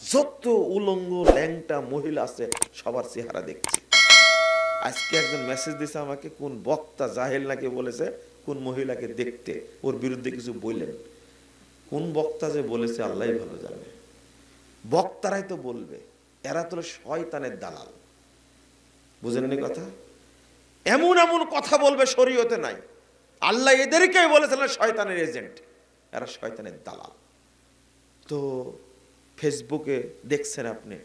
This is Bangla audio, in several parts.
যত উলঙ্গ ল্যাংটা মহিলা আছে সবার চেহারা দেখছি। আজকে একজন মেসেজ দিছে আমাকে, কোন বক্তা জাহেল নাকি বলেছে কোন মহিলাকে দেখতে, ওর বিরুদ্ধে কিছু বললেন। কোন বক্তা যে বলেছে আল্লাহই ভালো জানে। বক্তারাই তো বলবে, এরা তো শয়তানের দালাল। বুঝেননি কথা? এমন এমন কথা বলবে শরীয়তে নাই। আল্লাহ এদেরকেই বলেছিলেন শয়তানের এজেন্ট, এরা শয়তানের দালাল। তো ফেসবুকে দেখছেন আপনি,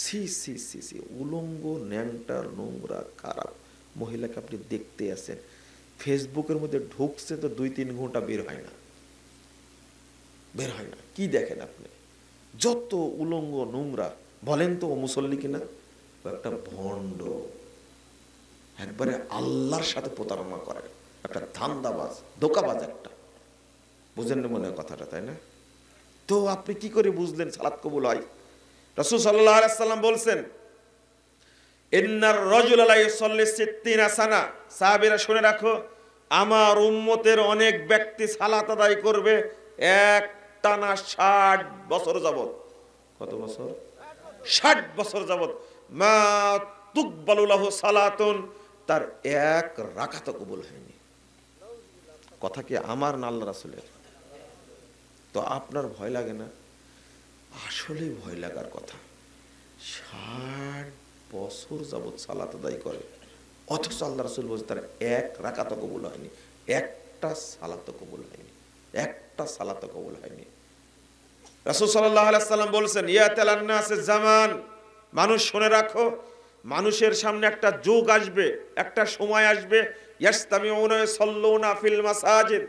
সি সি সি সি উলঙ্গ ন্যাংটা নোংরা খারাপ মহিলাকে আপনি দেখতে আছেন, ফেসবুকের মধ্যে ঢুকছে তো 2-3 ঘন্টা বের হয় না, বের হয় না। কি দেখেন আপনি? যত উলঙ্গ নোংরা। বলেন তো ও মুসল্লি কিনা? একটা ভণ্ড, একবারে আল্লাহর সাথে প্রতারণা করে, একটা ধান্দাবাজ ধোঁকাবাজ একটা। বুঝেন না মনে হয় কথাটা, তাই না? তো আপনি কি করে বুঝলেন সালাত কবুল হয়? রাসূল সাল্লাল্লাহু আলাইহি ওয়াসাল্লাম বলছেন, ইন্নার রাজুলা লা ইউসাল্লি 60 সানা। সাহাবীরা শুনে রাখো, আমার উম্মতের অনেক ব্যক্তি সালাত আদায় করবে একটানা 60 বছর যাবত। কত বছর? 60 বছর যাবত। মা তুকবালু লাহু সালাতুন, তার এক রাকাত কবুল হয়নি। কথা কি আমার না আল্লাহর রাসূলের? তো আপনার ভয় লাগে না? আসলে ভয় লাগার কথা। 60 বছর যাবত সালাত আদায় করে, অথচ আল্লাহ রাসূল বলছে তার এক রাকাত কবুল হয়নি, একটা সালাত কবুল হয়নি, একটা সালাত কবুল হয়নি। রাসূল সাল্লাল্লাহু আলাইহি ওয়াসাল্লাম বলছেন, ইয়াতালান নাসে জামান, মানুষ শুনে রাখো, মানুষের সামনে একটা যুগ আসবে, একটা সময় আসবে, ইয়াস্তামিউনা ইয়াসাল্লুনা ফিল মাসাজিদ,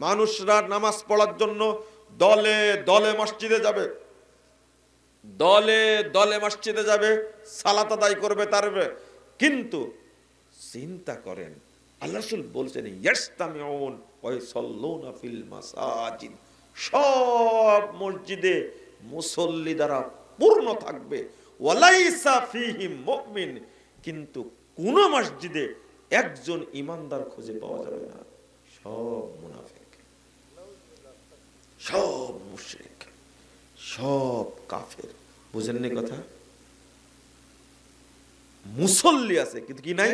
মানুষরা নামাজ পড়ার জন্য দলে দলে মসজিদে যাবে, দলে দলে মসজিদে যাবে, সালাত আদায় করবে তারবে। কিন্তু চিন্তা করেন, আল্লাহ রাসূল বলছেন ইয়াস্তামিউন ওয়া ইয়াসাল্লুনা ফিল মাসাজিদ, সব মসজিদে মুসল্লি দ্বারা পূর্ণ থাকবে, ওয়ালাইসা ফীহিম মুমিন, কিন্তু কোন মসজিদে একজন ইমানদার খুঁজে পাওয়া যাবে না, সব মুনাফিক, সব মুশরিক, সব কাফের। বুঝেননি কথা? মুসল্লি আছে কিন্তু কি নাই?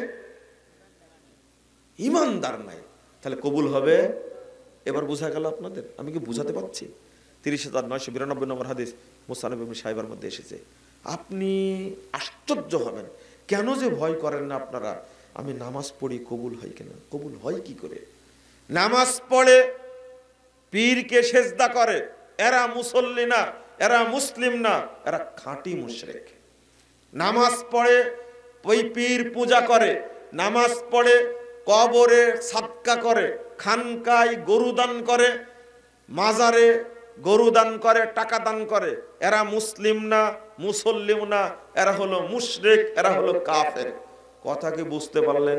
ইমানদার নাই। তাহলে কবুল হবে? এবার বোঝা গেল আপনাদের? আমি কি বুঝাতে পারছি? 30,992 নম্বর হাদিস মুসনাদ ইবনে শাইবার মধ্যে এসেছে। আপনি আশ্চর্য হবেন, কেন যে ভয় করেন না আপনারা? আমি নামাজ পড়ি, কবুল হয় কেন? কবুল হয় কি করে? নামাজ পড়ে পীরকে সেজদা করে, এরা মুসল্লি না, এরা মুসলিম না, এরা খাঁটি মুশরিক। নামাজ পড়ে ওই পীর পূজা করে, নামাজ পড়ে কবরে সাদকা করে, খানকায় গরু দান করে, মাজারে গরু দান করে, টাকা দান করে, এরা মুসলিম না, মুসল্লিম না, এরা হলো মুশরিক, এরা হলো কাফের। কথা কি বুঝতে পারলেন?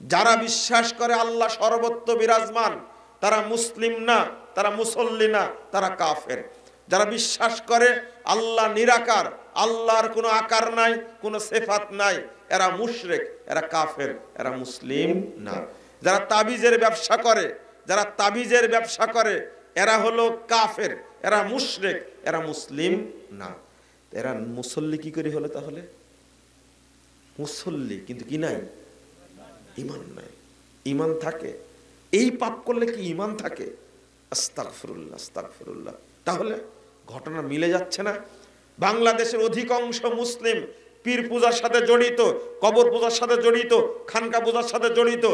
যারা বিশ্বাস করে আল্লাহ সর্বত্র বিরাজমান, তারা মুসলিম না, তারা মুসল্লি না, তারা কাফের। যারা বিশ্বাস করে আল্লাহ নিরাকার, আল্লাহর কোনো আকার নাই, কোনো সিফাত নাই, এরা মুশরিক, এরা কাফের, এরা মুসলিম না। যারা তাবিজের ব্যবসা করে, যারা তাবিজের ব্যবসা করে, এরা হলো কাফের, এরা মুশরিক, এরা মুসলিম না। এরা মুসল্লি কি করে হলো তাহলে? মুসল্লি কিন্তু কি নাই? ঈমান নাই। ঈমান থাকে? এই পাপ করলে কি ঈমান থাকে? আস্তাগফিরুল্লাহ, আস্তাগফিরুল্লাহ। তাহলে ঘটনা মিলে যাচ্ছে না? বাংলাদেশের অধিকাংশ মুসলিম পীর পূজার সাথে জড়িত, কবর পূজার সাথে জড়িত, খানকা পূজার সাথে জড়িত।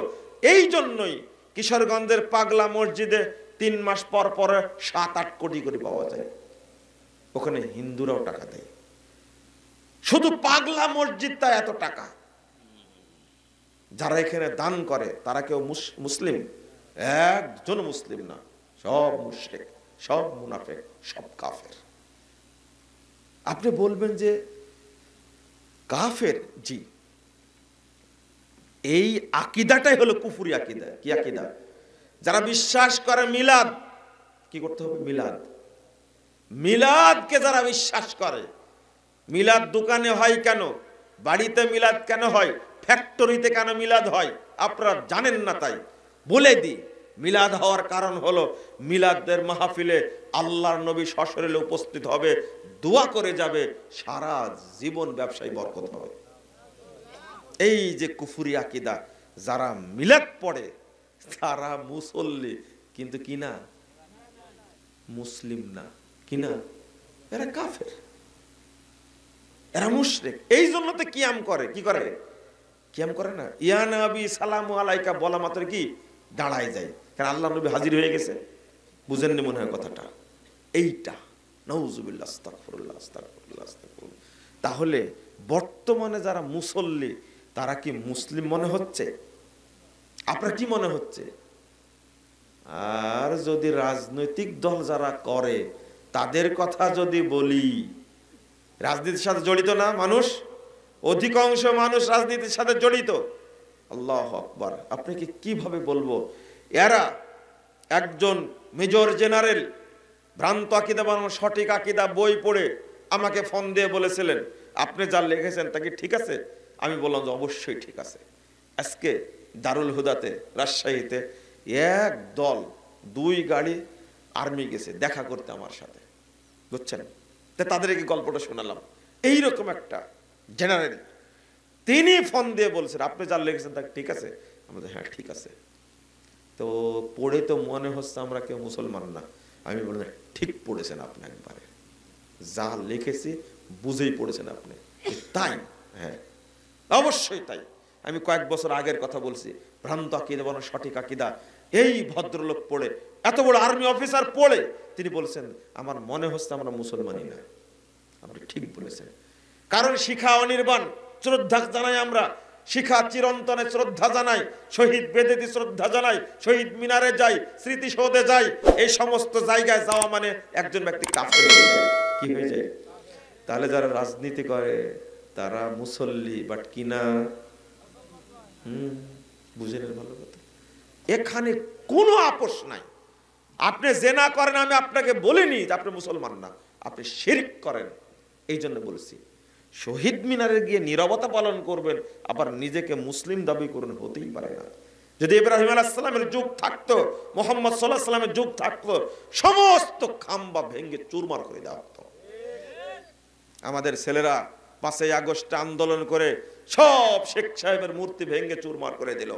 এই জন্যই কিশোরগঞ্জের পাগলা মসজিদে 3 মাস পর পর 7-8 কোটি করে পাওয়া যায়। ওখানে হিন্দুরাও টাকা দেয়, শুধু পাগলা মসজিদটা এত টাকা। যারা এখানে দান করে তারা কেউ মুসলিম? একজন মুসলিম না, সব মুশরিক, সব মুনাফিক, সব কাফের। আপনি বলবেন যে কাফের, জি, এই আকীদাটাই হলো কুফরি আকীদা। কি আকীদা? যারা বিশ্বাস করে মিলাদ, কি করতে হবে? মিলাদ, মিলাদকে যারা বিশ্বাস করে, মিলাদ দোকানে হয় কেন, বাড়িতে মিলাদ কেন হয়, ফ্যাক্টরিতে কেন মিলাদ হয় আপনারা জানেন না, তাই বলে দিই। মিলাদ হওয়ার কারণ হলো মিলাদের মাহফিলে আল্লাহর নবী সশরীরে উপস্থিত হবে, দোয়া করে যাবে, সারা জীবন ব্যবসায় বরকত হবে। এই যে কুফরি আকীদা, যারা মিলাদ পড়ে তারা মুসল্লি কিন্তু কিনা মুসলিম না, কিনা এরা কাফের, এরা মুশরিক। এই জন্য তো কিয়াম করে, কি করে? কিয়াম করে না, ইয়া নবী সালামু আলাইকা বলা মাত্র কি দাঁড়ায় যায়, কারণ আল্লাহ নবী হাজির হয়ে গেছে। বুঝেননি মনে হয় কথাটা? এইটা নাউজুবিল্লাহ, আস্তাগফিরুল্লাহ, আস্তাগফিরুল্লাহ, আস্তাগফিরুল্লাহ। তাহলে বর্তমানে যারা মুসল্লি তারা কি মুসলিম মনে হচ্ছে? আপনার কি মনে হচ্ছে? আর যদি রাজনৈতিক দল যারা করে তাদের কথা যদি বলি, রাজনীতির সাথে জড়িত না মানুষ, অধিকাংশ মানুষ রাজনীতির সাথে জড়িত। আল্লাহু আকবার। আপনাকে কিভাবে বলবো, এরা একজন মেজর জেনারেল ভ্রান্ত আকীদা বানানো সঠিক আকীদা বই পড়ে আমাকে ফোন দিয়ে বলেছিলেন, আপনি যা লিখেছেন তা কি ঠিক আছে? আমি বললাম যে অবশ্যই ঠিক আছে। আজকে দারুল হুদাতে রাজশাহীতে এক দল 2 গাড়ি আর্মি গেছে দেখা করতে আমার সাথে, বুঝছেন? তাদেরকে গল্পটা শোনালাম। এইরকম একটা জেনারেল তিনি ফোন দিয়ে বলছেন, আপনি যা লিখেছেন তা ঠিক আছে? আমাদের হ্যাঁ ঠিক আছে। তো পড়ে তো মনে হচ্ছে আমরা কেউ মুসলমান না। আমি বললাম ঠিক পড়েছেন আপনি, একবারে যা লিখেছি বুঝেই পড়েছেন আপনি। তাই? হ্যাঁ অবশ্যই তাই। আমি কয়েক বছর আগের কথা বলছি, ভ্রান্ত আকীদা বানানো সঠিক আকীদা। এই ভদ্রলোক পড়ে, এত বড় আর্মি অফিসার পড়ে তিনি বলছেন আমার মনে হচ্ছে আমরা মুসলমানই না। আপনি ঠিক বলেছেন, কারণ শিখা অনির্বাণ, শ্রদ্ধা জানাই আমরা, শিখা চিরন্তনে শ্রদ্ধা জানাই, শহীদ বেদিতে শ্রদ্ধা জানাই, শহীদ মিনারে যাই, স্মৃতিসৌধে যাই। এই সমস্ত জায়গায় যাওয়া মানে একজন ব্যক্তি কাফের হয়ে যায়। কি হয়ে যায়? তাহলে যারা রাজনীতি করে তারা মুসল্লি বাট কিনা বুঝে নেন ভালো কথা। এখানে কোনো আপোষ নাই। আপনি জেনা করেন, আমি আপনাকে বলিনি যে আপনি মুসলমান না, আপনি শিরক করেন, এই জন্য বলছি। শহীদ মিনারে গিয়ে নীরবতা পালন করবেন আবার নিজেকে মুসলিম দাবি করবেন, হতেই পারে না। যদি ইব্রাহিম আলাইহিস সালামের যুগ থাকতো, মুহাম্মদ সাল্লাল্লাহু আলাইহি সাল্লামের যুগ থাকতো, সমস্ত খাম্বা ভেঙে চুরমার করে দেওয়া হতো। আমাদের ছেলেরা 5ই আগস্ট আন্দোলন করে সব শেখ সাহেবের মূর্তি ভেঙে চুরমার করে দিল।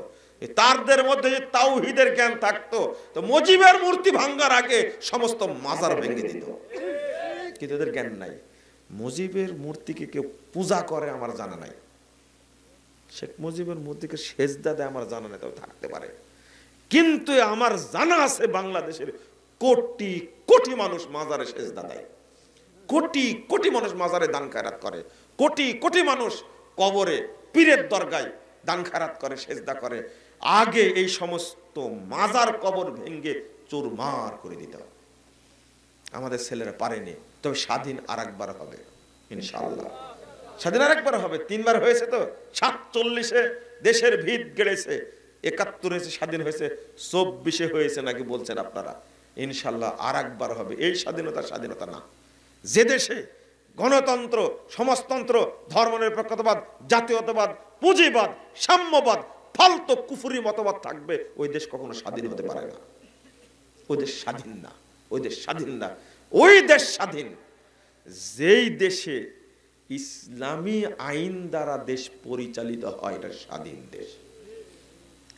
তারদের মধ্যে যে তাওহীদের জ্ঞান থাকতো তো মুজিবের মূর্তি ভাঙার আগে সমস্ত মাজার ভেঙে দিত, কিন্তু এদের জ্ঞান নাই। মুজিবের মূর্তিকে কেউ পূজা করে আমার জানা নাই, শেখ মুজিবের মূর্তিকে সেজদা দেয় আমার জানা নাই, তবে থাকতে পারে। কিন্তু আমার জানা আছে বাংলাদেশের কোটি কোটি মানুষ মাজারে সেজদা দেয়, কোটি কোটি মানুষ মাজারে দান খায়রাত করে, কোটি কোটি মানুষ কবরে পীরের দরগায় দান খায়রাত করে, সেজদা করে। আগে এই সমস্ত মাজার কবর ভেঙে চুরমার করে দিতে হবে। আমাদের ছেলেরা পারেনি, তবে স্বাধীন আরেকবার হবে ইনশাআল্লাহ। স্বাধীন আরেকবার হবে, 3 বার হয়েছে তো। 47-এ দেশের ভিত গেড়েছে, 71-এ স্বাধীন হয়েছে, 24-এ হয়েছে নাকি বলছেন আপনারা। ইনশাআল্লাহ আরেকবার হবে। এই স্বাধীনতা স্বাধীনতা না, যে দেশে গণতন্ত্র, সমাজতন্ত্র, ধর্মনিরপেক্ষতাবাদ, জাতীয়তাবাদ, পুঁজিবাদ, সাম্যবাদ, ফালতু কুফরি মতবাদ থাকবে, ওই দেশ কখনো স্বাধীন হতে পারে না। ওই দেশ স্বাধীন না, ওই দেশ স্বাধীন না। ওই দেশ স্বাধীন যেই দেশে ইসলামী আইন দ্বারা দেশ পরিচালিত হয়, এটা স্বাধীন দেশ।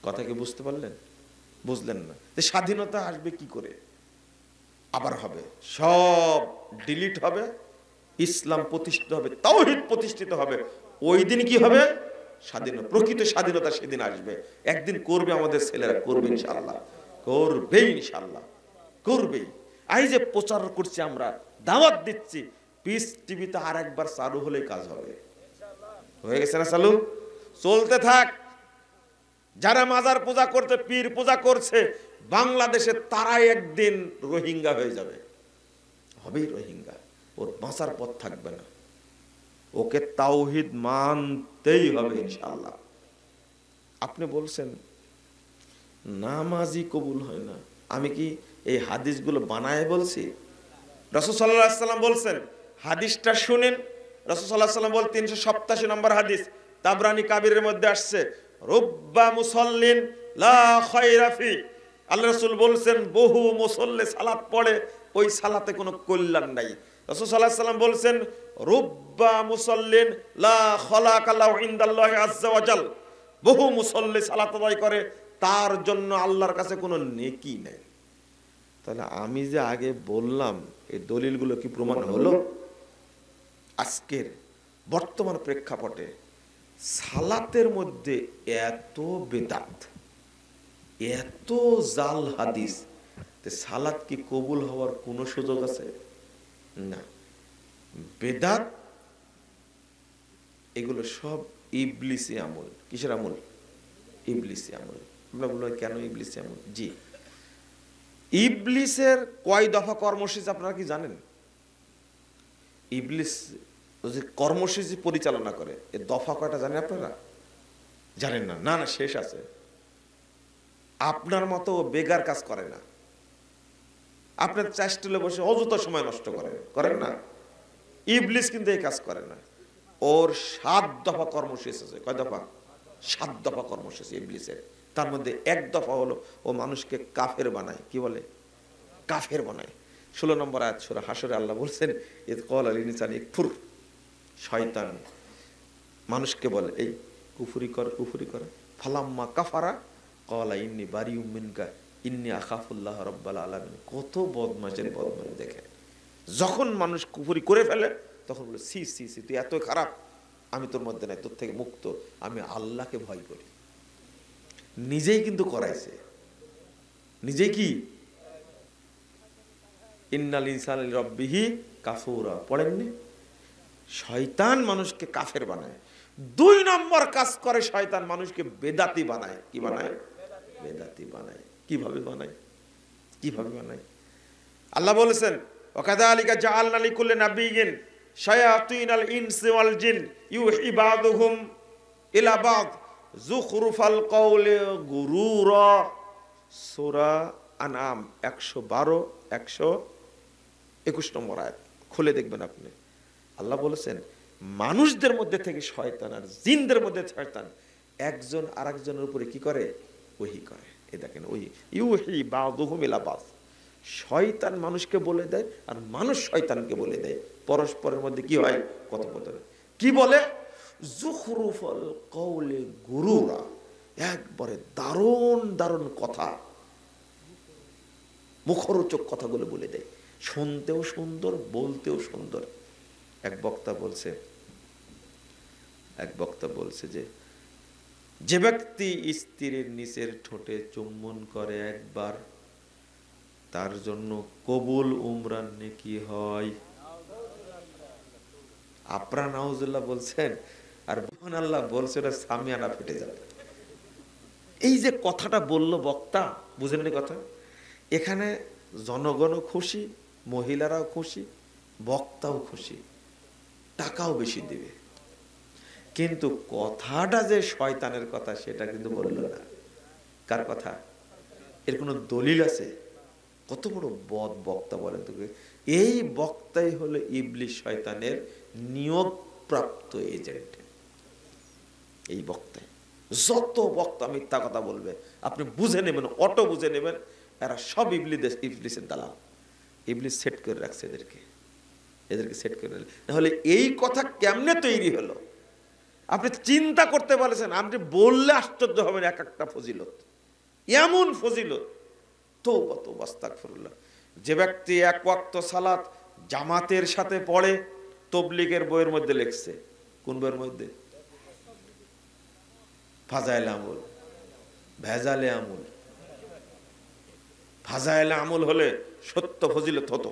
কথা কি বুঝতে পারলেন? বুঝলেন না? স্বাধীনতা আসবে কি করে? আবার হবে, সব ডিলিট হবে, ইসলাম প্রতিষ্ঠিত হবে, তাওহীদ প্রতিষ্ঠিত হবে। ওই দিন কি হবে? স্বাধীনতা, প্রকৃত স্বাধীনতা সেদিন আসবে। একদিন করবে আমাদের ছেলেরা, করবে ইনশাআল্লাহ, করবে ইনশাআল্লাহ, করবে। এই যে প্রচার করছি আমরা, দাওয়াত দিচ্ছি, পিস টিভিতে আরেকবার চালু হলেই কাজ হবে। হয়ে গেছে না চালু? চলতে থাক। যারা মাজার পূজা করতে, পীর পূজা করছে বাংলাদেশে, তারাই একদিন রোহিঙ্গা হয়ে যাবে, হবেই রোহিঙ্গা। ওর বাঁচার পথ থাকবে না, ওকে তাওহীদ মানতেই হবে ইনশাআল্লাহ। আপনি বলছেন নামাজি কবুল হয় না, আমি কি এই হাদিসগুলো বানায় বলছি? রাসূল সাল্লাল্লাহু আলাইহি ওয়াসাল্লাম বলছেন, হাদিসটা শুনেন। রাসূল সাল্লাল্লাহু আলাইহি ওয়াসাল্লাম বল, 387 নম্বর হাদিস, তাবরানী কাবিরের মধ্যে আসছে, রুব্বা মুসাল্লিন লা খায়রা ফি, আল্লাহ রাসূল বলছেন বহু মুসল্লি সালাত পড়ে, ওই সালাতে কোনো কল্যাণ নাই। রাসূল সাল্লাল্লাহু আলাইহি ওয়াসাল্লাম বলছেন রুব্বা মুসাল্লিন লা খালাকা লাহু ইনদাল্লাহি আযজা ওয়া জাল, বহু মুসল্লি সালাত আদায় করে তার জন্য আল্লাহর কাছে কোনো নেকি নেই। তাহলে আমি যে আগে বললাম এই দলিলগুলো কি প্রমাণ হলো? আজকের বর্তমান প্রেক্ষাপটে সালাতের মধ্যে এত বেদাত, এত জাল হাদিস, সালাত কি কবুল হওয়ার কোনো সুযোগ আছে? না। বেদাত এগুলো সব ইবলিসি আমল। কিসের আমল? ইবলিসি আমল। আমরা বলবো কেন ইবলিসি আমল? জি, ইবলিসের কয় দফা কর্মসূচি আপনারা কি জানেন? ইবলিস যে কর্মসূচি পরিচালনা করে এর দফা কয়টা জানেন আপনারা? জানেন না? না না, শেষ আছে। আপনার মতো বেগার কাজ করে না। আপনার চাষটুলে বসে অযথা সময় নষ্ট করেন না। ইবলিস কিন্তু এই কাজ করে না। ওর 7 দফা কর্মসূচি আছে। কয় দফা? 7 দফা কর্মসূচি ইবলিসের। তার মধ্যে এক দফা হলো ও মানুষকে কাফের বানায়। কি বলে? কাফের বানায়। 16 নম্বর আয়াত সূরা হাশরে আল্লাহ বলছেন ইদ ক্বালা লিল ইনসানি ইকফুর, শয়তান মানুষকে বলে এই কুফরি কর। ফালাম্মা কাফারা ক্বালা ইন্নী বারিউম মিনকা ইন্নী আখাফুল্লাহ রাব্বাল আলামিন। কত বদমাশের বদমাশ দেখেন। যখন মানুষ কুফরি করে ফেলে তখন বলে সি সি সি, তুই এত খারাপ, আমি তোর মধ্যে নাই, তোর থেকে মুক্ত, আমি আল্লাহকে ভয় করি। নিজেই কিন্তু করাইছে, নিজেই কি ইন্নাল ইনসানা লিরাব্বিহি কাফুরা পড়েননি? শয়তান মানুষকে কাফের বানায়। 2 নম্বর কাজ করে শয়তান, মানুষকে বেদাতি বানায়। কি বানায়? বেদাতি বানায়। কিভাবে বানায়? আল্লাহ বলেছেন ওয়াকাযালিকা জাআলনা লিকুল্লি নাবিয়্যিন শায়াতিনাল ইনসি ওয়াল জিন ইউহি বাযুহুম ইলা বায যুখরুফাল কওলি গুরুরা। সূরা আনআম 112 121 নম্বর আয়াত খুলে দেখবেন আপনি। আল্লাহ বলেছেন মানুষদের মধ্যে থেকে শয়তান আর জিনদের মধ্যে শয়তান একজন আরেকজনের উপরে কি করে? ওহী করে। এই দেখেন ওহী, ইউহি বাযুহুম ইলা বায। শয়তান মানুষকে বলে দেয় আর মানুষ শয়তানকে বলে দেয়। পরস্পরের মধ্যে কি হয়? কথোপকথন। কি বলে? যুখরুফাল কওলি গুরুরা। একবারে দারুণ দারুণ কথা, মুখরোচক কথাগুলো বলে দেয়, শুনতেও সুন্দর, বলতেও সুন্দর। এক বক্তা বলছে যে ব্যক্তি স্ত্রীর নিচের ঠোঁটে চুম্বন করে একবার, তার জন্য কবুল উমরার নেকি হয়। আপনারা নাউজুল্লাহ বলছেন আর আল্লাহ বলছে ওটা সামিয়ানা ফেটে যাবে। এই যে কথাটা বলল বক্তা, বুঝেননি কথা? এখানে জনগণও খুশি, মহিলারাও খুশি, বক্তাও খুশি, টাকাও বেশি দিবে। কিন্তু কথাটা যে শয়তানের কথা সেটা কিন্তু বলল না। কার কথা? এর কোনো দলিল আছে? কত বড় বদ বক্তা বলেন তো। এই বক্তাই হলো ইবলিস, শয়তানের নিয়োগপ্রাপ্ত এজেন্ট। এই বক্তাই, যত বক্তা মিথ্যা কথা বলবে আপনি বুঝে নেবেন, অটো বুঝে নেবেন এরা সব ইবলিসের দালাল। ইবলিস সেট করে রাখছে এদেরকে সেট করে। নাহলে এই কথা কেমনে তৈরি হলো আপনি চিন্তা করতে পারছেন? আপনি বললে আশ্চর্য হবেন। এক একটা ফজিলত, এমন ফজিলত, তওবা তওবা আস্তাগফিরুল্লাহ। যে ব্যক্তি 1 ওয়াক্ত সালাত জামাতের সাথে পড়ে, তবলিগের বইয়ের মধ্যে লিখছে। কোন বইয়ের মধ্যে? ফাজাইল আমল, ভেজালে আমল। ফাজাইল আমল হলে সত্য ফজিলত হতো।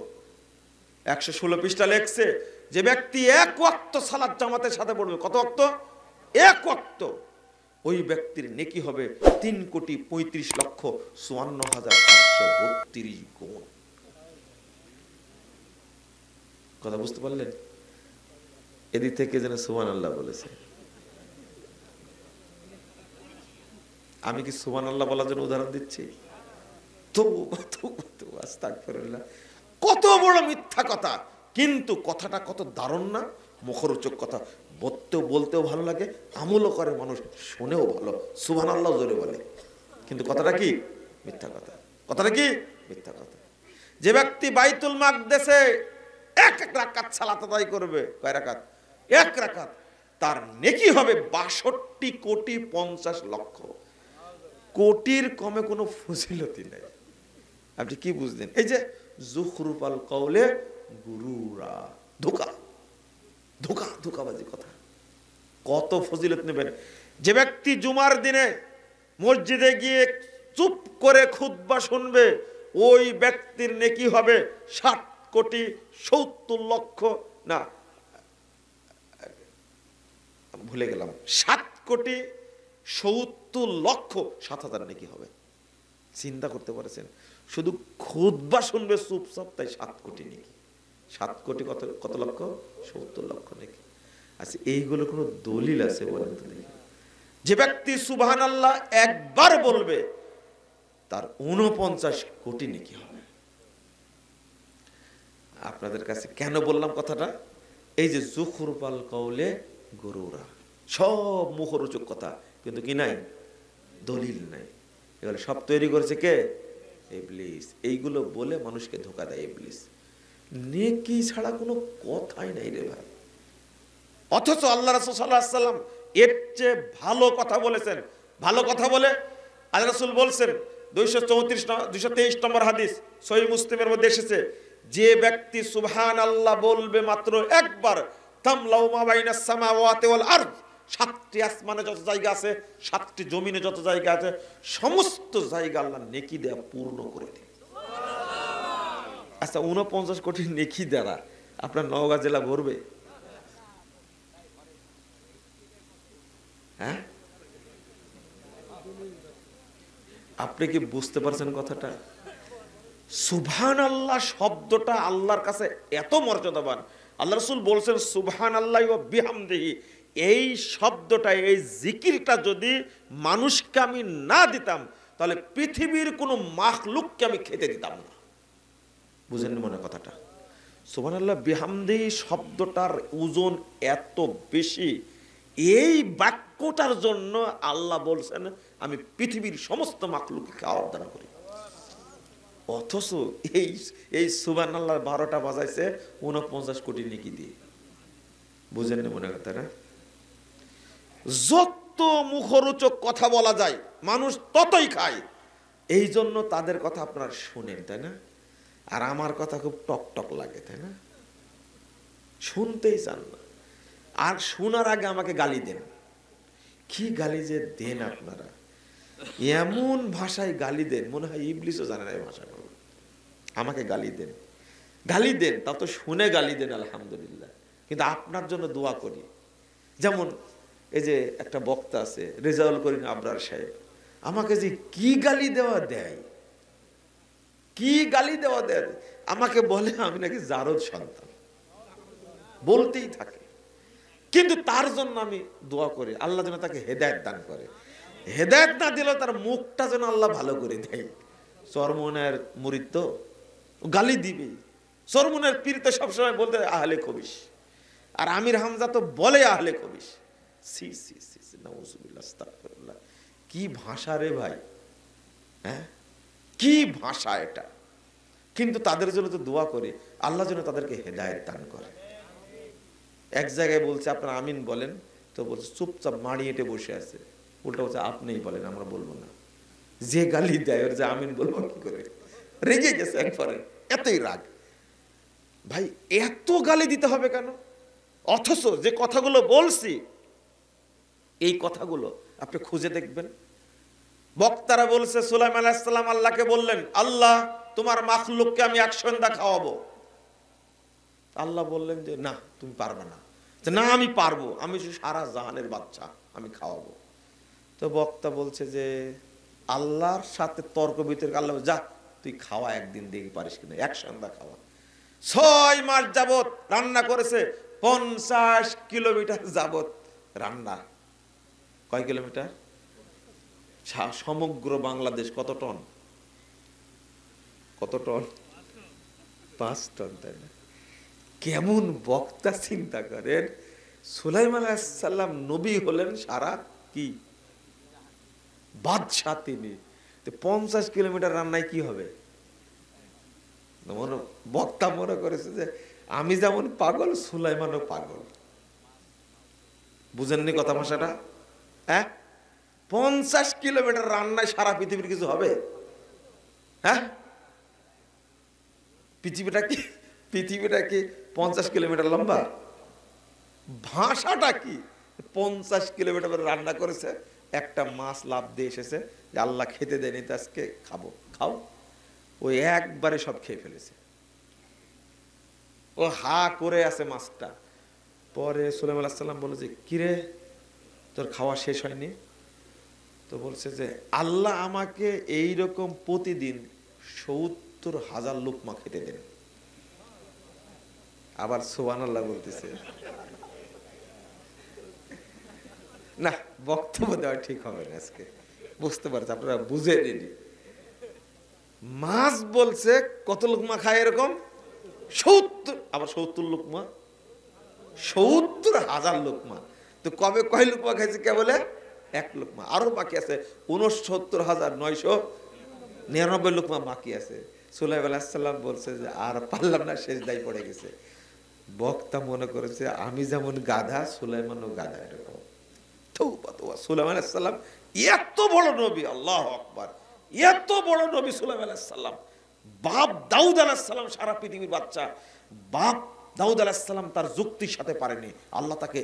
116 পৃষ্ঠা লেখছে যে ব্যক্তি 1 ওয়াক্ত সালাত জামাতের সাথে পড়বে। কত ওয়াক্ত? 1 ওয়াক্ত। ওই ব্যক্তির নেকি হবে 3,35,54,832 গুণ। কথা বুঝতে পারলেন? এদিক থেকে যেন সুবহানাল্লাহ বলেছে। আমি কি সুবহানাল্লাহ বলার জন্য উদাহরণ দিচ্ছি? আস্তাগফিরুল্লাহ। কত বড় মিথ্যা কথা, কিন্তু কথাটা কত দারুণ না, মুখরোচক কথা। বলতেও ভালো লাগে, আমলও করে মানুষ, শুনেও ভালো, সুবহানাল্লাহ জোরে বলে, কিন্তু কথাটা কি? মিথ্যা কথা। কথাটা কি মিথ্যা কথা। যে ব্যক্তি বাইতুল মাকদেসে এক রাকাত সালাত আদায় করবে, কয় রাকাত? এক রাকাত, তার নেকি হবে ৬২ কোটি ৫০ লক্ষ। কোটির কমে কোনো ফজিলতি নাই। আপনি কি বুঝলেন? এই যে যুখরুফাল কওলে গুরুরা, ধোঁকা, ধোঁকা, ধোঁকাবাজি কথা। কত ফজিলত নেবেন। যে ব্যক্তি জুমার দিনে মসজিদে গিয়ে চুপ করে খুতবা শুনবে, ওই ব্যক্তির নেকি হবে ৬০ কোটি ৭০ লক্ষ, না ভুলে গেলাম, ৭ কোটি ৭০ লক্ষ ৭,০০০ নেকি হবে। চিন্তা করতে পারছেন? শুধু খুতবা শুনবে চুপচাপ, তাই ৭ কোটি নেকি। ৭ কোটি কত কত লক্ষ? ৭০ লক্ষ নেকি। আচ্ছা, এইগুলো কোনো দলিল আছে বলেন তো দেখি? যে ব্যক্তি সুবহানাল্লাহ একবার বলবে, তার ৪৯ কোটি নেকি হবে। আপনাদের কাছে কেন বললাম কথাটা? এই যে যুখরুফাল কওলে গুরুরা, সব মুখরোচক কথা, কিন্তু কি নাই? দলিল নাই। এগুলো সব তৈরি করেছে কে? ইবলিস। এইগুলো বলে মানুষকে ধোঁকা দেয় ইবলিস। নেকি ছাড়া কোনো কথাই নাই রে ভাই। অথচ আল্লাহ রাসূল সাল্লাল্লাহু আলাইহি ওয়াসাল্লাম এর চেয়ে ভালো কথা বলেছেন। ভালো কথা বলে আল্লাহ রাসূল বলছেন, 223 নম্বর হাদিস সহিহ মুসলিমের মধ্যে এসেছে, যে ব্যক্তি সুবহানাল্লাহ বলবে মাত্র একবার, তামলাউ মা বাইনাস সামাওয়াতি ওয়াল আরদ, ৭টি আসমানে যত জায়গা আছে, ৭টি জমিনে যত জায়গা আছে, সমস্ত জায়গা আল্লাহ নেকি দেয়া পূর্ণ করে দেয়। আচ্ছা, ৪৯ কোটি নেকি দ্বারা আপনার নওগাঁ জেলা ভরবে? হ্যাঁ, আপনি কি বুঝতে পারছেন কথাটা? সুবহানাল্লাহ শব্দটা আল্লাহর কাছে এত মর্যাদাবান। আল্লাহ রাসূল বলছেন সুবহানাল্লাহি ওয়া বিহামদিহি, এই শব্দটা, এই জিকিরটা যদি মানুষকে আমি না দিতাম, তাহলে পৃথিবীর কোনো মাখলুককে আমি খেতে দিতাম না। বুঝেন মনে কথাটা? সুবহানাল্লাহ বিহামদিহি শব্দটার ওজন এত বেশি, এই বাক্যটার জন্য আল্লাহ বলছেন আমি পৃথিবীর সমস্ত মাখলুককে খাওয়ার দান করি। অথচ এই সুবহানাল্লাহ ১২টা বাজাইছে ৪৯ কোটি নেকি দিয়ে। বুঝেন না মনে কথা? না, যত মুখরোচক কথা বলা যায় মানুষ ততই খায়। এই জন্য তাদের কথা আপনারা শুনেন, তাই না? আর আমার কথা খুব টক টক লাগে, তাই না? শুনতেই চান না। আর শোনার আগে আমাকে গালি দেন। কি গালি যে দেন আপনারা! এমন ভাষায় গালি দেন, মনে হয় ইবলিসও জানে না এই ভাষাগুলো। আমাকে গালি দেন, গালি দেন, তা তো শুনে গালি দেন আলহামদুলিল্লাহ, কিন্তু আপনার জন্য দোয়া করি। যেমন এই যে একটা বক্তা আছে রেজাউল করিম আবরার সাহেব, আমাকে যে কি গালি দেওয়া দেয়, কি গালি দেওয়া দেয়। আমাকে বলে আমি নাকি জারদ সন্তান, বলতেই থাকে। কিন্তু তার জন্য আমি দোয়া করি আল্লাহ যেন তাকে হেদায়েত দান করে। হেদায়েত না দিলেও তার মুখটা যেন আল্লাহ ভালো করে দেয়। চরমনের মুরিদ তো গালি দিবে। চরমনের পীর তো সবসময় বলতে আহলে খবিস, আর আমির হামজা তো বলে আহলে খবিস। সি সি সি সি, নাউযুবিল্লাহ, আস্তাগফিরুল্লাহ। কি ভাষা রে ভাই! হ্যাঁ, কি ভাষা এটা! কিন্তু তাদের জন্য তো দোয়া করি আল্লাহ যেন তাদেরকে হেদায়েত দান করে। এক জায়গায় বলছে আপনারা আমিন বলেন, তো বলছে চুপচাপ মাড়ি হেঁটে বসে আছে। উল্টা বলছে আপনিই বলেন, আমরা বলবো না। যে গালি দেয় ওর যে আমিন বলবো কি করে? রেগে গেছে একবারে, এতই রাগ। ভাই এত গালি দিতে হবে কেন? অথচ যে কথাগুলো বলছি, এই কথাগুলো আপনি খুঁজে দেখবেন। বক্তারা বলছে সুলাইমান আলাইহিস সালাম আল্লাহকে বললেন, আল্লাহ তোমার মাখলুককে আমি এক সন্ধ্যা খাওয়াবো। আল্লাহ বললেন যে না, তুমি পারবে না। না, আমি পারবো, আমি সারা জাহানের বাচ্চা, আমি খাওয়াবো। তো বক্তা বলছে যে আল্লাহর সাথে তর্ক বিতর্ক। আল্লাহ যা তুই খাওয়া, একদিন দেখি পারিস কিনা, এক সন্ধ্যা খাওয়া। 6 মাস যাবত রান্না করেছে, 50 কিলোমিটার যাবত রান্না। কয় কিলোমিটার? সমগ্র বাংলাদেশ কত টন? কত টন? 5 টন, তাই না? কেমন বক্তা চিন্তা করেন। সুলাইমান আলাইহিস সালাম নবী হলেন সারা কি বাদশাহ, তিনি তো 50 কিলোমিটার রান্নায় কি হবে? বক্তা মনে করেছে যে আমি যেমন পাগল, সুলাইমানও পাগল। বুঝেননি কথা ভাষাটা? হ্যাঁ, 50 কিলোমিটার রান্নায় সারা পৃথিবীর কিছু হবে? হ্যাঁ, পৃথিবীটা কি 50 কিলোমিটার লম্বা? ভাষাটা কি 50 কিলোমিটার রান্না করেছে, একটা মাছ লাভ দিয়ে এসেছে যে আল্লাহ খেতে দেয়নি, তো আজকে খাবো, খাও। ওই একবারে সব খেয়ে ফেলেছে, ও হা করে আছে মাছটা। পরে সুলাইমান আলাইহিস সালাম বলে যে কিরে, তোর খাওয়া শেষ হয়নি? তো বলছে যে আল্লাহ আমাকে এইরকম প্রতিদিন 70,000 লোকমা খেতে দেন। আবার সুবহানাল্লাহ বলতেছে। না, বক্তব্য দেওয়া ঠিক হবে না আজকে, বুঝতে পারছে আপনারা, বুঝে নিন। মাছ বলছে কত লোকমা খায়? এরকম 70, আবার 70 লোকমা, 70,000 লোকমা। তো কবে কয় লোকমা খাইছে? কে বলে? 1 লোকমা। আরো বাকি আছে 69,999 লোকমা বাকি আছে। সুলাইমান আলাইহিস সালাম বলছে যে আর পারলাম না, সেজদায় পড়ে গেছে। বক্তা মনে করেছে আমি যেমন গাধা, সুলাইমানও গাধা। এরকম সুলাইমান আলাইহিস সালাম এত বড় নবী, আল্লাহু আকবার, এত বড় নবী সুলাইমান আলাইহিস সালাম। বাপ দাউদ আলাইহিস সালাম সারা পৃথিবীর বাচ্চা, বাপ দাউদ আলাইহিস সালাম তার যুক্তির সাথে পারেনি, আল্লাহ তাকে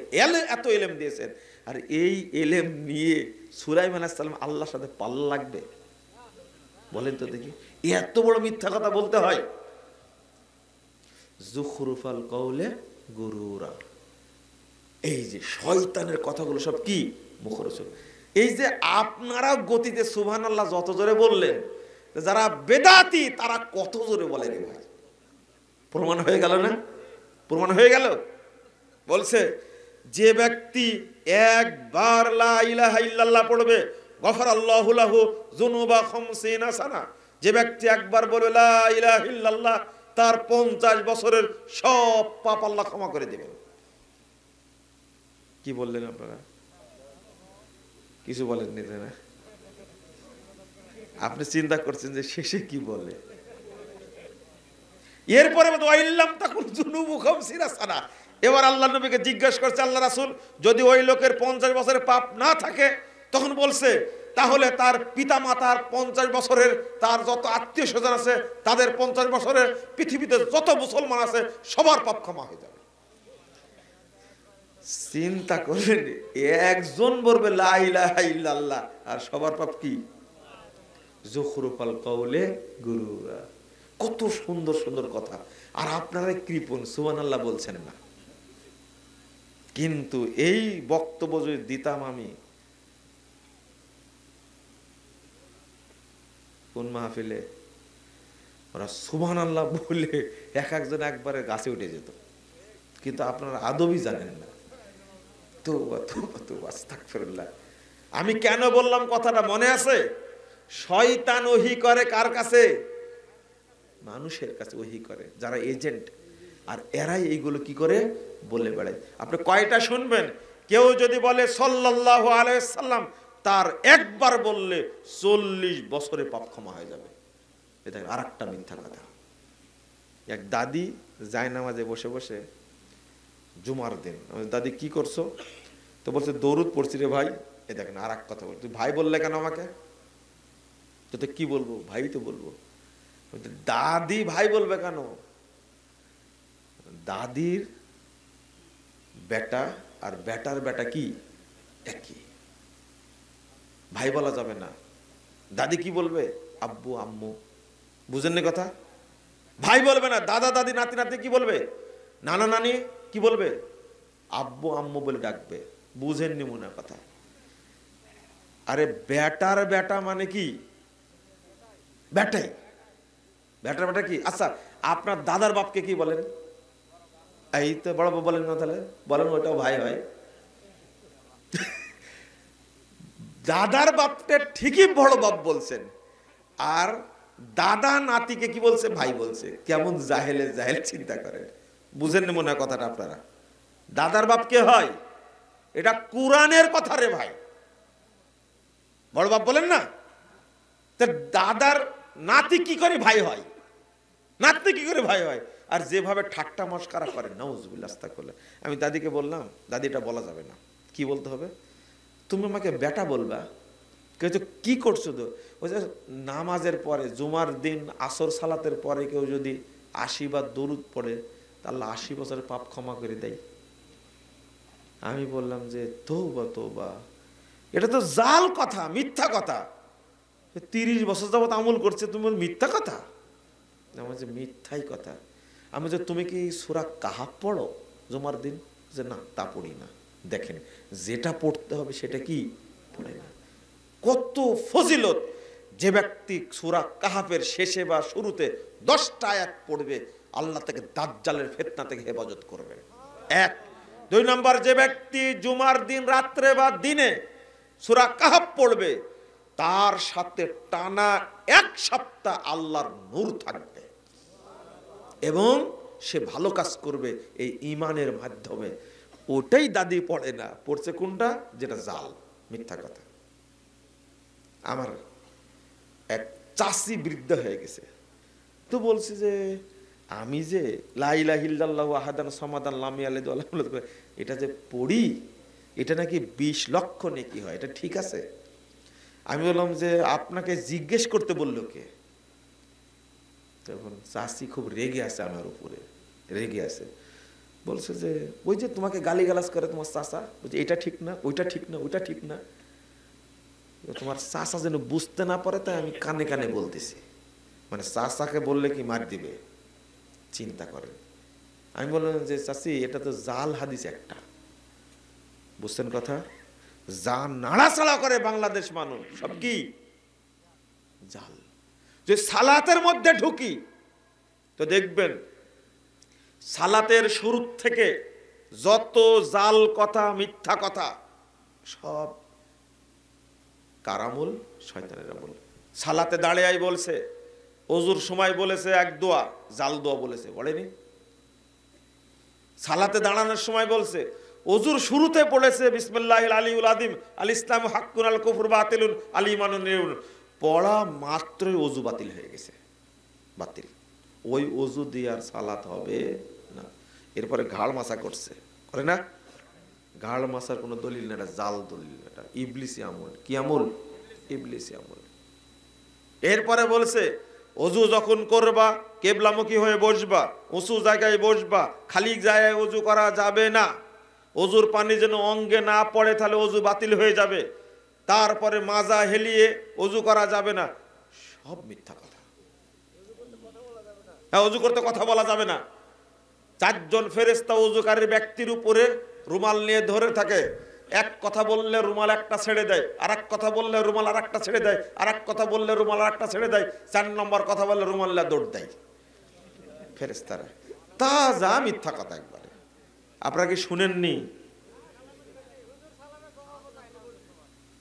এত ইলম দিয়েছেন। আর এই ইলম নিয়ে সুলাইমান আলাইহিস সালাম আল্লাহর সাথে পাল্লা লাগবে? বলেন তো দেখি, এত বড় মিথ্যা কথা বলতে হয়? যুখরুফাল কওলে গুরুরা। এই যে শয়তানের কথাগুলো সব কি মুখরোচক। এই যে আপনারা গতিতে সুবহানাল্লাহ যত জোরে বললেন, যারা বেদাতি তারা কত জোরে বলে রে ভাই। প্রমাণ হয়ে গেল না? প্রমাণ হয়ে গেল। বলছে যে ব্যক্তি একবার লা ইলাহা ইল্লাল্লাহ পড়বে, গফারাল্লাহু লাহু যুনুবা 50 সানা। যে ব্যক্তি একবার বলবে লা ইলাহা ইল্লাল্লাহ, তার 50 বছরের সব পাপ আল্লাহ ক্ষমা করে দিবেন। কি বললেন আপনারা? কিছু বলেননি তাই না? আপনি চিন্তা করছেন যে শেষে কি বলে। এরপরে এবার আল্লাহ নবীকে জিজ্ঞাসা করছে আল্লাহ রাসূল, যদি ওই লোকের 50 বছরের পাপ না থাকে, তখন বলছে তাহলে তার পিতা মাতার 50 বছরের, তার যত আত্মীয় স্বজন আছে তাদের 50 বছরের, পৃথিবীতে যত মুসলমান আছে সবার পাপ ক্ষমা হয়ে যাবে। চিন্তা করেন, একজন বলবে লা ইলাহা ইল্লাল্লাহ আর সবার পাপ কি? যুখরুফাল কওলে গুরুরা। কত সুন্দর সুন্দর কথা, আর আপনারা কৃপণ সুবহানাল্লাহ বলছেন না। কিন্তু এই বক্তব্য যদি দিতাম আমি কোন মাহফিলে, ওরা সুবহানাল্লাহ বলে এক একজন একবারে গাছে উঠে যেত। কিন্তু আপনারা আদবই জানেন না। আস্তাগফিরুল্লাহ। আমি কেন বললাম কথাটা মনে আছে? শয়তান ওহী করে কার কাছে? মানুষের কাছে ওহী করে, যারা এজেন্ট। আর এরাই এইগুলো কি করে বলে বেড়ায়। আপনি কয়টা শুনবেন? কেউ যদি বলে সাল্লাল্লাহু আলাইহি সাল্লাম, তার একবার বললে 40 বছরে পাপ ক্ষমা হয়ে যাবে। এটা আরেকটা মিথ্যা কথা। এক দাদি জায়নামাজে বসে বসে, জুমার দিন, দাদি কি করছো? তো বলছে দরুদ পড়ছি রে ভাই। এ দেখেন আর এক কথা বল, তুই ভাই বললে কেন আমাকে? তো কি বলবো? ভাই তো বলবো। দাদি ভাই বলবে কেন? দাদির বেটা আর বেটার বেটা কি একই, ভাই বলা যাবে না। দাদি কি বলবে? আব্বু আম্মু। বুঝেননি কথা? ভাই বলবে না। দাদা দাদি নাতি নাতি কি বলবে? নানা নানি কি বলবে? আব্বু আম্মু বলে ডাকবে। বুঝেননি মনে কথা? আরে বেটার বেটা মানে কি? বেটাই। বেটার বেটা কি? আচ্ছা, আপনার দাদার বাপকে কি বলেন? এই তো বড় বাপ বলেন না, তাহলে বলেন ওটাও ভাই হয়। দাদার বাপকে ঠিকই বড় বাপ বলছেন, আর দাদা নাতিকে কি বলছে? ভাই বলছে। কেমন জাহেলে জাহেল চিন্তা করেন। বুঝেন মনে হয় কথাটা আপনারা? দাদার বাপ কে হয়? এটা কোরআনের কথা রে ভাই। বড় বাপ বলেন না? তার দাদার নাতি কি করে ভাই হয়, নাতি কি করে ভাই হয়? আর যেভাবে ঠাট্টা মস্কারা করে, নাউজুবিল্লাহ আস্তাগফিরুল্লাহ। আমি দাদিকে বললাম, দাদি এটা বলা যাবে না। কি বলতে হবে? তুমি আমাকে বেটা বলবা? কেউ কি করছো তো? ওই যে নামাজের পরে, জুমার দিন আসর সালাতের পরে কেউ যদি 80 বার দরুদ পড়ে, তাহলে 80 বছরের পাপ ক্ষমা করে দেয়। আমি বললাম যে তওবা তওবা, এটা তো জাল কথা, মিথ্যা কথা। 30 বছর যাবত আমল করছে, তুমি মিথ্যা কথা? আমার যে মিথ্যাই কথা। আমি যে তুমি কি সূরা কাহাফ পড়ো জুমার দিন? যে না, তা পড়ি না। দেখেন, যেটা পড়তে হবে সেটা কি পড়ে না। কত ফজিলত! যে ব্যক্তি সূরা কাহাফের শেষে বা শুরুতে 10টা আয়াত পড়বে, আল্লাহ তাকে দাজ্জালের ফিতনা থেকে হেফাজত করবে। 1। 2 নম্বর, যে ব্যক্তি জুমার দিন রাত্রে বা দিনে সূরা কাহাফ পড়বে, তার সাথে টানা 1 সপ্তাহ আল্লাহর নূর থাকবে এবং সে ভালো কাজ করবে এই ঈমানের মাধ্যমে। ওটাই দাদি পড়ে না, পড়ছে কোনটা? যেটা জাল, মিথ্যা কথা। আমার এক চাচি বৃদ্ধ হয়ে গেছে, তো বলছে যে আমি যে লা ইলাহা ইল্লাল্লাহু আহাদান সামাদান লাম ইয়ালিদ ওয়া লাম ইউলাদ, এটা যে পড়ি, এটা নাকি 20 লক্ষ নেকি হয়, এটা ঠিক আছে? আমি বললাম যে আপনাকে জিজ্ঞেস করতে বললো কে? তখন চাচি খুব রেগে আছে আমার উপরে, রেগে আছে। বলছে যে ওই যে তোমাকে গালিগালাজ করে তোমার চাচা, বলছে এটা ঠিক না, ওইটা ঠিক না, ওইটা ঠিক না। তোমার চাচা যেন বুঝতে না পারে, তাই আমি কানে কানে বলতেছি। মানে চাচাকে বললে কি মার দিবে, চিন্তা করেন। আমি বললাম যে চাচি, এটা তো জাল হাদিস একটা, বুঝছেন কথা? যা নাড়াচাড়া করে বাংলাদেশ মানুষ সব কি জাল। যে সালাতের মধ্যে ঢুকি তো দেখবেন সালাতের শুরু থেকে যত জাল কথা, মিথ্যা কথা, সব কারামুল, শয়তানের আমল। সালাতে দাঁড়িয়ে বলছে, ওজুর সময় বলেছে এক দোয়া, জাল দোয়া বলেছে, বলেনি? সালাতে দাঁড়ানোর সময় বলছে, ওজুর শুরুতে পড়েছে বিসমিল্লাহিল আলিউল আযীম আল ইসলামু হাক্কুন আল কুফরু বাতিলুন আল ঈমানু নূরুন, পড়া মাত্রই ওজু বাতিল হয়ে গেছে, বাতিল। ওই ওজু দিয়ে আর সালাত হবে না। এরপরে ঘাড় মাসা করছে, করে না? ঘাড় মাসার কোনো দলিল না, এটা জাল দলিল, এটা ইবলিসি আমল। কি আমল? ইবলিসি আমল। এরপরে বলছে ওযু যখন করবা কিবলামুখী হয়ে বসবা, উঁচু জায়গায় বসবা, খালি জায়গায় ওযু করা যাবে না। ওযুর পানি যেন অঙ্গে না পড়ে, তাহলে ওযু বাতিল হয়ে যাবে। তারপরে মাজা হেলিয়ে ওযু করা যাবে না, সব মিথ্যা কথা। হ্যাঁ, ওযু করতে কথা বলা যাবে না। 4 জন ফেরেশতা ওযুকারী ব্যক্তির উপরে রুমাল নিয়ে ধরে থাকে। এক কথা বললে রুমাল একটা ছেড়ে দেয়, আর এক কথা বললে রুমাল আর একটা ছেড়ে দেয়, আর এক কথা বললে রুমাল আর একটা ছেড়ে দেয়, 4 নম্বর কথা বললে রুমাল্লা দৌড় দেয় ফেরেশতারা। তাজা মিথ্যা কথা একবারে। আপনারা কি শুনেননি?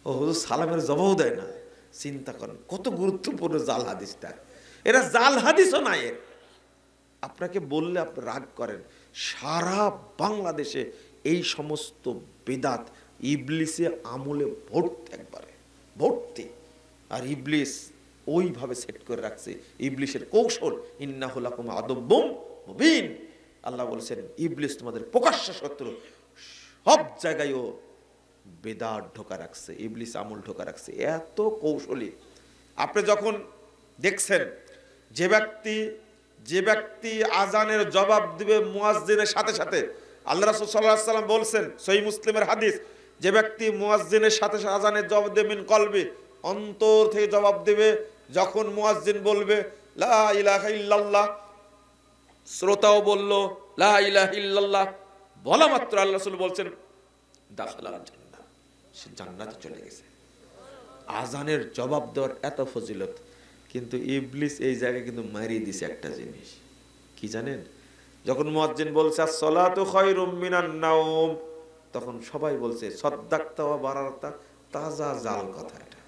ও হুজুর সালামের জবাবও দেয় না। চিন্তা করেন কত গুরুত্বপূর্ণ জাল হাদিসটা। এরা জাল হাদিসও নাই এর। আপনাকে বললে আপনি রাগ করেন। সারা বাংলাদেশে এই সমস্ত বিদাত ইবলিসে আমলে ভর্তি, একবারে ভর্তি। আর ইবলিস ওইভাবে সেট করে রাখছে, ইবলিসের কৌশল। ইন্নাহু লাকুম আদুব্বুম মুবিন। আল্লাহ বলেছেন ইবলিস তোমাদের প্রকাশ্য শত্রু। সব জায়গায় ও বেদাত ঢোকা রাখছে, ইবলিস আমল ঢোকা রাখছে, এত কৌশলী। আপনি যখন দেখছেন যে ব্যক্তি আজানের জবাব দিবে মুয়াজ্জিনের সাথে সাথে, আল্লাহ রাসূল সাল্লাল্লাহু আলাইহি ওয়াসাল্লাম বলছেন, সহিহ মুসলিমের হাদিস, যে ব্যক্তি মুয়াজ্জিনের সাথে সাথে আজানের জবাব দেবে মিন কলবি, অন্তর থেকে জবাব দেবে। যখন মুয়াজ্জিন বলবে লা ইলাহা ইল্লাল্লাহ, শ্রোতাও বলল লা ইলাহা ইল্লাল্লাহ, বলা মাত্র আল্লাহ রাসূল বলছেন দাখালাল জান্নাহ, সে জান্নাতে চলে গেছে। আজানের জবাব দেওয়ার এত ফজিলত, কিন্তু ইবলিস এই জায়গায় কিন্তু মারিয়ে দিছে একটা জিনিস। কি জানেন? যখন মুয়াজ্জিন বলছে as-সালাতু খায়রুম মিনান নাওম, তখন সবাই বলছে সাদ্দাকতা ওয়া বারারতা, তাজা জাল কথা, এটা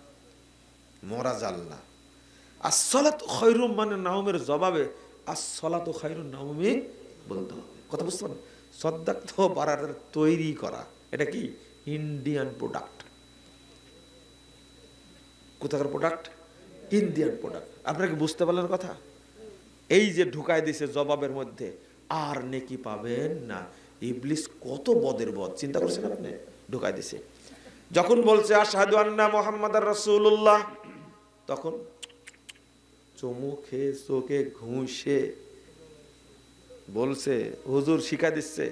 মরা জাল না। as-সালাতু খায়রুম মানে নাওমের জবাবে as-সালাতু খায়রুন নাওমি বলতে হবে। কথা বুঝতে পারেন? সাদ্দাকতা ওয়া বারারতা তৈরি করা, এটা কি ইন্ডিয়ান প্রোডাক্ট। কোথাকার প্রোডাক্ট? Indian product. আপনারা কি বুঝতে পারলেন কথা? এই যে ঢুকায় দিছে জবাবের মধ্যে, আর নেকি পাবেন না। ইবলিস কত বদের বদ, চিন্তা করছেন আপনি? ঢুকায় দিছে। যখন বলছে আশহাদু আন্না মুহাম্মাদার রাসূলুল্লাহ, তখন চুমুখে চোখে ঘুষে বলছে, হুজুর শিখা দিচ্ছে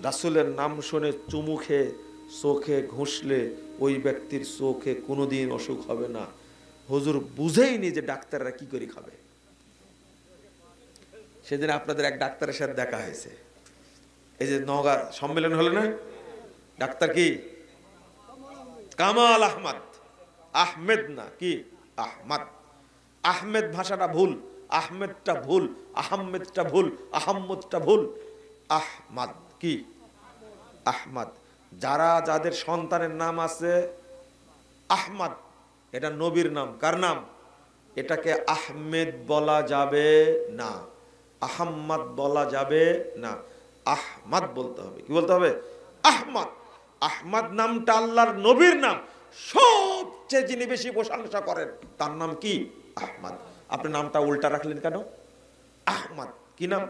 রাসূলের নাম শুনে চুমুখে চোখে ঘুষলে ওই ব্যক্তির চোখে কোনোদিন অসুখ হবে না। হুজুর বুঝেইনি যে ডাক্তাররা কি করে খাবে। সেদিন আপনাদের এক ডাক্তারের সাথে দেখা হয়েছে, এই যে নওগাঁ সম্মেলন হলো না, ডাক্তার কি কামাল আহমদ, আহমেদ না কি আহমদ। আহমেদ ভাষাটা ভুল, আহমেদটা ভুল, আহমেদটা ভুল, আহম্মদটা ভুল, আহমদ কি আহমদ। যারা যাদের সন্তানের নাম আছে আহমদ, এটা নবীর নাম। কার নাম? এটাকে আহমেদ বলা যাবে না, আহম্মদ বলা যাবে না, আহমদ বলতে হবে। কি বলতে হবে? আহমদ। আহমদ নামটা আল্লাহর নবীর নাম, সবচেয়ে যিনি বেশি প্রশংসা করেন তার নাম কি? আহমদ। আপনি নামটা উল্টা রাখলেন কেন? আহমদ কি নাম?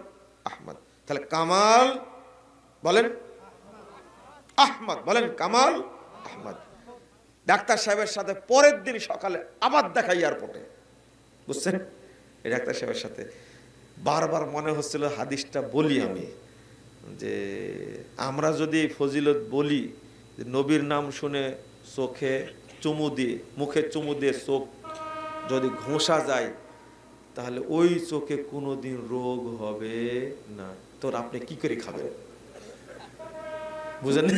আহমদ। তাহলে কামাল বলেন, আহমদ বলেন, কামাল আহমদ। ডাক্তার সাহেবের সাথে পরের দিন সকালে আবার দেখা এয়ারপোর্টে, বুঝছেন? এই ডাক্তার সাহেবের সাথে বারবার মনে হচ্ছিল হাদিসটা বলি আমি, যে আমরা যদি ফজিলত বলি যে নবীর নাম শুনে চোখে চুমু দিয়ে, মুখে চুমু দিয়ে চোখ যদি ঘষা যায়, তাহলে ওই চোখে কোনোদিন রোগ হবে না। তোর আপনি কি করে খাবেন? বুঝেন?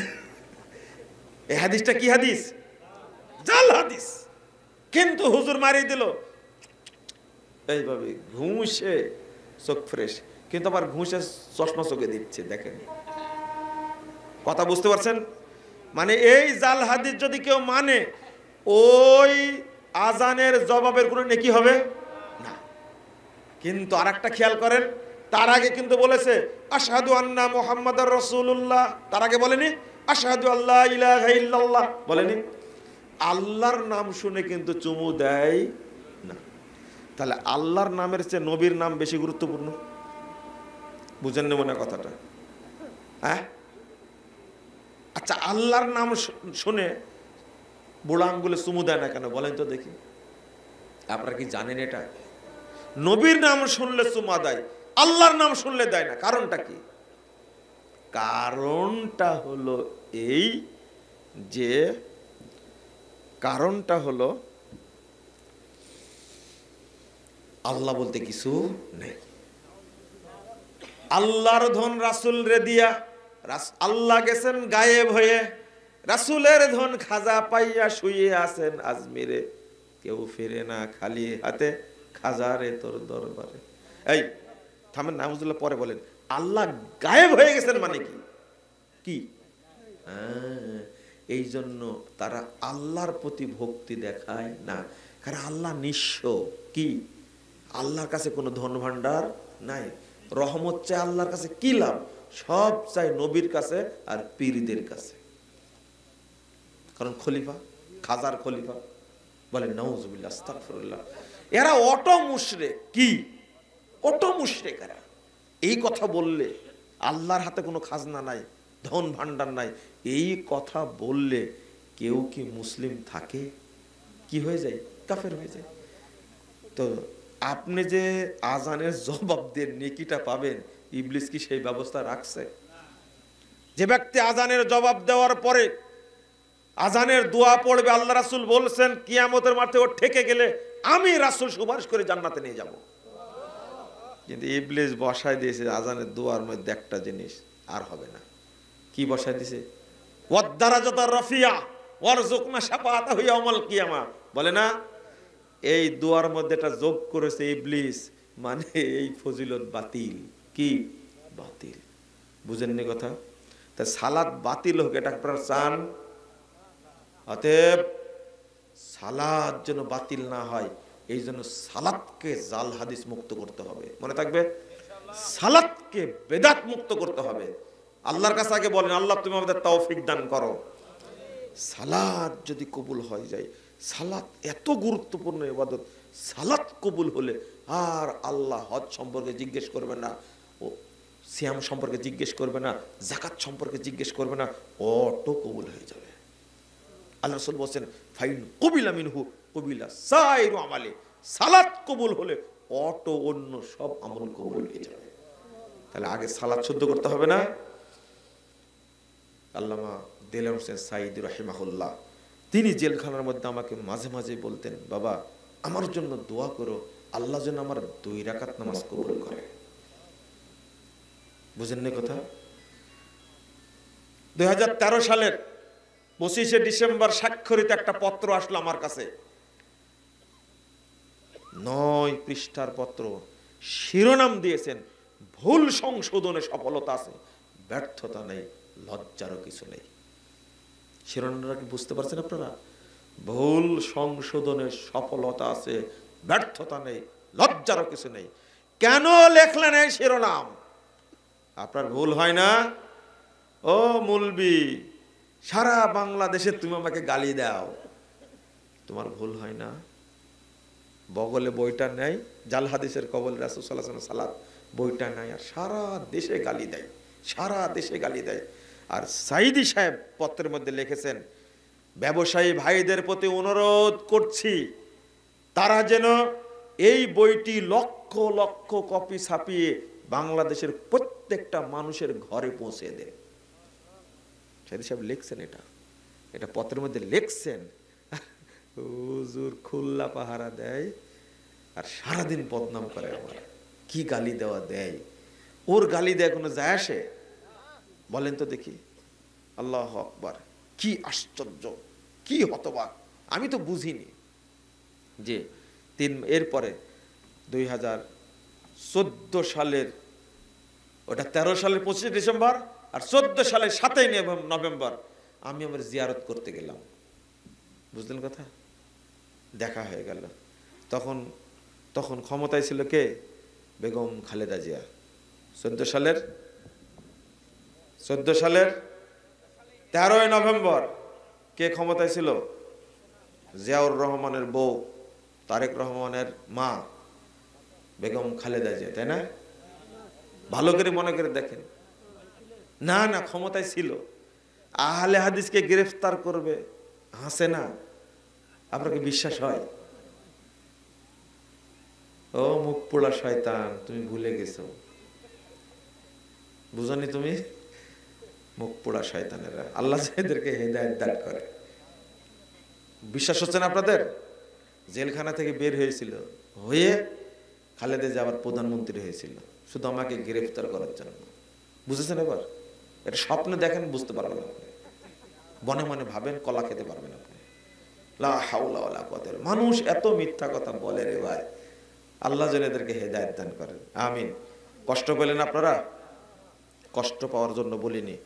এই হাদিসটা কি হাদিস? জাল হাদিস। কিন্তু হুজুর মারিয়ে দিল এইভাবে ঘুষে, চোখ ফ্রেশ, কিন্তু আবার ঘুষে চশমা চোখে দিচ্ছে। দেখেন কথা বুঝতে পারছেন? মানে এই জাল হাদিস যদি কেউ মানে, ওই আজানের জবাবের কোনো নেকি হবে না। কিন্তু আরেকটা খেয়াল করেন, তার আগে কিন্তু বলেছে আশহাদু আন্না মুহাম্মাদার রাসূলুল্লাহ, তার আগে বলেনি আশহাদু আল্লা ইলাহা ইল্লাল্লাহ, বলেনি। আল্লাহর নাম শুনে কিন্তু চুমু দেয় না। তাহলে আল্লাহর নামের চেয়ে নবীর নাম বেশি গুরুত্বপূর্ণ। বুঝেন না মনে কথাটা? হ্যাঁ, আচ্ছা, আল্লাহর নাম শুনে বুড়া আঙ্গুলে চুমু দেয় না কেন বলেন তো দেখি? আপনারা কি জানেন এটা? নবীর নাম শুনলে চুমা দেয়, আল্লাহর নাম শুনলে দেয় না। কারণটা কি? কারণটা হলো এই যে, কারণটা হলো আল্লাহ বলতে কিছু নেই। আল্লাহর ধন রাসূল রে দিয়া, আল্লাহ গেছেন গায়েব হয়ে, রাসূলের ধন খাজা পাইয়া শুয়ে আছেন আজমিরে, কেউ ফিরে না খালি হাতে, খাজা রে তোর দরবারে। এই থামেন, নাউজুবিল্লাহ পরে বলেন। আল্লাহ গায়েব হয়ে গেছেন মানে কি? কি? এই জন্য তারা আল্লাহর প্রতি ভক্তি দেখায় না, কারণ আল্লাহ নিঃস্ব। কি? আল্লাহর কাছে কোনো ধন ভান্ডার নাই। রহমত চাই আল্লাহর কাছে, কি লাভ? সব চাই নবীর কাছে আর পীরদের কাছে। কারণ খলিফা, খাজার খলিফা। বলেন নাউজুবিল্লাহ, আস্তাগফিরুল্লাহ। এরা অটো মুশরিক। কি? অটো মুশরিক এরা। এই কথা বললে আল্লাহর হাতে কোনো খাজনা নাই, ধন ভান্ডার নাই, এই কথা বললে কেউ কি মুসলিম থাকে? কি হয়ে যায়? কাফের হয়ে যায়। তো আপনি যে আজানের জবাব দিয়ে নেকিটা পাবেন, ইবলিস কি সেই ব্যবস্থা রাখছে? যে ব্যক্তি আজানের জবাব দেওয়ার পরে আজানের দোয়া পড়বে, আল্লাহ রাসূল বলছেন কিয়ামতের মাঠে ও ঠেকে গেলে আমি রাসূল সুপারিশ করে জান্নাতে নিয়ে যাব। কিন্তু ইবলিস বসায় দিয়েছে আজানের দোয়ার মধ্যে একটা জিনিস, আর হবে না। কি বসায় দিয়েছে? ওয়াদ-দারাজাতার রাফিয়া ওয়ারযুকনা শাফাআতাহু ইয়াউমাল কিয়ামা। বলে না, এই দোয়ার মধ্যে এটা যোগ করেছে ইবলিস, মানে এই ফজিলত বাতিল। কি? বাতিল। বুঝেননি কথা? তা সালাত বাতিল হোক, এটা আপনারা চান? অতএব সালাত যেন বাতিল না হয়, এই জন্য সালাতকে জাল হাদিস মুক্ত করতে হবে। মনে থাকবে, সালাতকে বেদাত মুক্ত করতে হবে। আল্লাহর কাছে আগে বলেন, আল্লাহ তুমি আমাদের তৌফিক দান করো। সালাত যদি কবুল হয়ে যায়, সালাত এত গুরুত্বপূর্ণ ইবাদত, সালাত কবুল হলে আর আল্লাহ হজ সম্পর্কে জিজ্ঞেস করবে না, ও সিয়াম সম্পর্কে জিজ্ঞেস করবে না, যাকাত সম্পর্কে জিজ্ঞেস করবে না, অটো কবুল হয়ে যাবে। আল্লাহ রাসূল বলেন ফাইন কবিলা মিনহু কবিলা সাইরু আমালি, সালাত কবুল হলে অটো অন্য সব আমল কবুল হয়ে যাবে। তাহলে আগে সালাত শুদ্ধ করতে হবে না? আল্লামা দেলোয়ার হোসেন সাঈদী রাহিমাহুল্লাহ তিনি জেলখানার মধ্যে আমাকে মাঝে মাঝে বলতেন, বাবা আমার জন্য দোয়া করো, আল্লাহ যেন আমার 2 রাকাত নামাজ কবুল করে। বুঝেন না কথা? 2013 সালের 25শে ডিসেম্বর স্বাক্ষরিত একটা পত্র আসলো আমার কাছে, 9 পৃষ্ঠার পত্র। শিরোনাম দিয়েছেন ভুল সংশোধনে সফলতা আছে, ব্যর্থতা নেই, লজ্জারও কিছু নেই। শিরোনামটা কি বুঝতে পারছেন আপনারা? ভুল সংশোধনের সফলতা আছে, ব্যর্থতা নেই, লজ্জারও কিছু নেই। কেন লেখলেন এই শিরোনাম? আপনার ভুল হয় না? ও মুলবি, সারা বাংলাদেশে তুমি আমাকে গালি দাও, তোমার ভুল হয় না? বগলে বইটা নেই, জাল হাদিসের কবল রাসূল সাল্লাল্লাহু আলাইহি ওয়াসাল্লাম সালাত, বইটা নাই, আর সারা দেশে গালি দেয়, সারা দেশে গালি দেয়। আর সাঈদী সাহেব পত্রের মধ্যে লিখেছেন, ব্যবসায়ী ভাইদের প্রতি অনুরোধ করছি তারা যেন এই বইটি লক্ষ লক্ষ কপি ছাপিয়ে বাংলাদেশের প্রত্যেকটা মানুষের ঘরে পৌঁছে দেয়। সাঈদী সাহেব লিখছেন, এটা পত্রের মধ্যে লিখছেন। হুজুর খুল্লা পাহারা দেয় আর সারাদিন বদনাম করে আমার, কি গালি দেওয়া দেয়, ওর গালি দেয় কোনো যায় আসে? বলেন তো দেখি। আল্লাহু আকবার, কি আশ্চর্য, কি হতবাক! আমি তো বুঝিনি যে এরপরে 2014 সালের, ওটা 13 সালের 25শে ডিসেম্বর, আর 14 সালের 7ই নভেম্বর আমি আমার জিয়ারত করতে গেলাম। বুঝলেন কথা? দেখা হয়ে গেল। তখন ক্ষমতায় ছিল কে? বেগম খালেদা জিয়া। 14 সালের 13ই নভেম্বর কে ক্ষমতায় ছিল? জিয়াউর রহমানের বউ, তারেক রহমানের মা বেগম খালেদা জিয়া, তাই না? ভালো করে মনে করে দেখেন। না না, ক্ষমতায় ছিল। আহলে হাদিসকে গ্রেফতার করবে, হাসে না? আপনাকে বিশ্বাস হয়? ও মুখ পোড়া শয়তান, তুমি ভুলে গেছো, বুঝনি তুমি? মুখ পোড়া শয়তানেরা, আল্লাহ এদেরকে হেদায়েত দান করে। বিশ্বাস হচ্ছে না আপনাদের? জেলখানা থেকে বের হয়েছিল, হয়ে খালেদা জিয়া আবার প্রধানমন্ত্রী হয়েছিল, শুধু আমাকে গ্রেফতার করার জন্য। বুঝেছেন? এবার এটা স্বপ্নে দেখেন, বুঝতে পারবেন আপনি। মনে মনে ভাবেন, কলা খেতে পারবেন আপনি। লা হাওলা ওয়ালা কুওয়াতা। মানুষ এত মিথ্যা কথা বলে রে ভাই, আল্লাহ যেন এদেরকে হেদায়েত দান করেন, আমিন। কষ্ট পেলেন আপনারা? কষ্ট পাওয়ার জন্য বলিনি,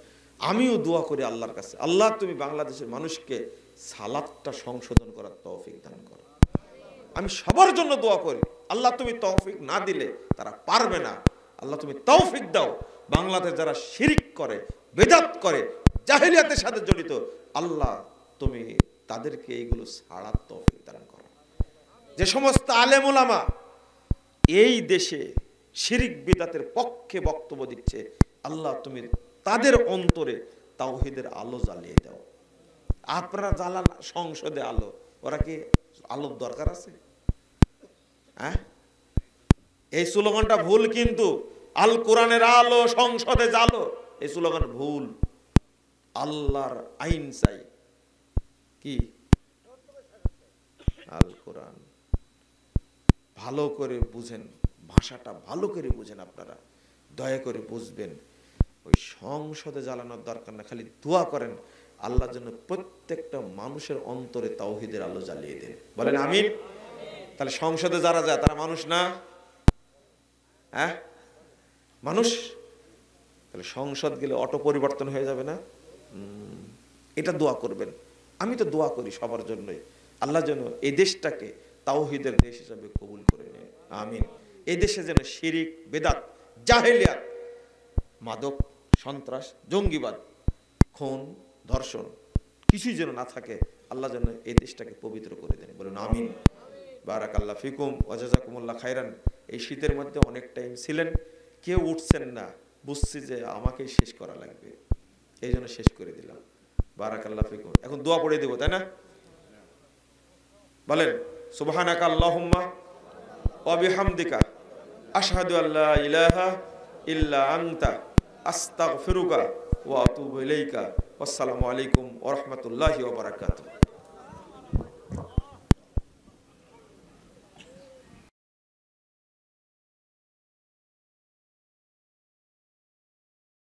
আমিও দোয়া করি আল্লাহর কাছে, আল্লাহ তুমি বাংলাদেশের মানুষকে সালাতটা সংশোধন করার তৌফিক দান করো। আমি সবার জন্য দোয়া করি, আল্লাহ তুমি তৌফিক না দিলে তারা পারবে না, আল্লাহ তুমি তৌফিক দাও। বাংলাদেশ যারা শিরিক করে, বেদাত করে, জাহেলিয়াতের সাথে জড়িত, আল্লাহ তুমি তাদেরকে এইগুলো ছাড়ার তৌফিক দান করো। যে সমস্ত আলেম ওলামা এই দেশে শিরিক বিদআতের পক্ষে বক্তব্য দিচ্ছে, আল্লাহ তুমি তাদের অন্তরে তাওহীদের আলো জ্বালিয়ে দাও। আপনারা জ্বালান সংসদে আলো, ওরা কি আলোর দরকার আছে? হ্যাঁ, এই স্লোগানটা ভুল, কিন্তু আল কোরআনের আলো সংসদে জ্বালো, এই স্লোগান ভুল। আল্লাহর আইন চাই, কি আল কোরআন। ভালো করে বুঝেন, ভাষাটা ভালো করে বুঝেন, আপনারা দয়া করে বুঝবেন। ওই সংসদে জ্বালানোর দরকার না, খালি দোয়া করেন আল্লাহ যেন প্রত্যেকটা মানুষের অন্তরে তাওহীদের আলো জ্বালিয়ে দেন। বলেন আমিন। তাহলে সংসদে যারা যায় তারা মানুষ না? হ্যাঁ, মানুষ। তাহলে সংসদ গেলে অটো পরিবর্তন হয়ে যাবে না? এটা দোয়া করবেন। আমি তো দোয়া করি সবার জন্যই, আল্লাহ যেন এই দেশটাকে তাওহীদের দেশ হিসাবে কবুল করে নেয়, আমিন। এই দেশে যেন শিরিক, বেদাত, জাহেলিয়াত, মাদক, সন্ত্রাস, জঙ্গিবাদ, খুন, ধর্ষণ কিছুই যেন না থাকে, আল্লাহ যেন এই দেশটাকে পবিত্র করে দেন, বলুন আমিন। বারাকাল্লাহ ফিকুম ওয়া জাযাকুমুল্লাহ খাইরান। এই শীতের মধ্যে অনেক টাইম ছিলেন, কেউ উঠছেন না, বুঝছি যে আমাকেই শেষ করা লাগবে, এই জন্য শেষ করে দিলাম। বারাকাল্লাহ ফিকুম। এখন দোয়া পড়ে দেবো, তাই না? বলেন সুবহানাকা আল্লাহুম্মা ওয়া বিহামদিকা আশহাদু আল্লা ইলাহা ইল্লা আনতা আস্তাগফিরুকা ওয়া আতুবু ইলাইকা। আসসালামু আলাইকুম ওয়া রাহমাতুল্লাহি ওয়া বারাকাতুহু।